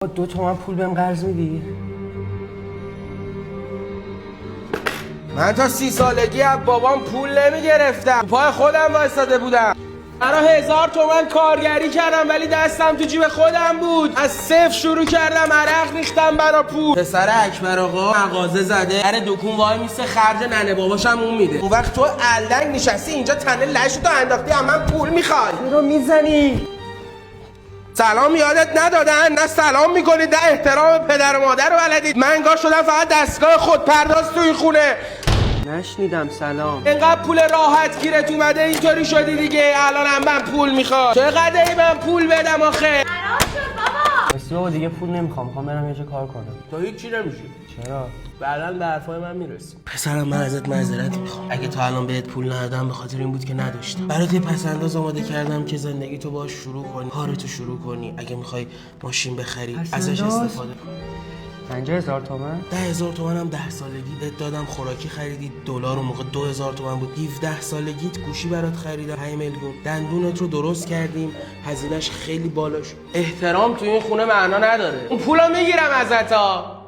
2 تومن پول بهم قرض میدی؟ من تا 30 سالگی از بابام پول نمیگرفتم، پای خودم وایساده بودم. برا 1000 تومن کارگری کردم ولی دستم تو جیب خودم بود. از صفر شروع کردم، عرق ریختم برا پول. پسر اکبر آقا مغازه زده، در دکون وای میسه، خرج ننه باباشم اون میده. اون وقت تو الدنگ نشستی اینجا تنه لشتو انداختی، از من پول میخوای. چرا میزنی؟ سلام یادت ندادن؟ نه سلام میکنید نه احترام پدر و مادر رو بلدید. من انگار شدم فقط دستگاه خودپرداز تو این خونه. نشنیدم. سلام. اینقدر پول راحت گیرت اومده اینطوری شدی دیگه. الان هم من پول میخواد. چقدر ای من پول بدم آخه؟ راستی بابا دیگه پول نمیخوام، میخوام برم یه جا کار کنم. تو هیچ چی نمیشی. چرا؟ بعداً به حرفای من میرسی. پسرم من ازت معذرت میخوام. اگه تا الان بهت پول ندادم به خاطر این بود که نداشتم. برات یه پس‌انداز آماده کردم که زندگی تو باهاش شروع کنی، کارتو شروع کنی. اگه میخوای ماشین بخری ازش استفاده کن. 50,000 تومن؟ 10,000 تومن هم 10 سالگی بهت دادم، خوراکی خریدی. دلار اون موقع 2000 تومن بود. 17 سالگیت گوشی برات خریدم 5 میلیون. دندونت رو درست کردیم، هزینه‌اش خیلی بالا شد. احترام تو این خونه معنا نداره. اون پولو میگیرم ازت ها.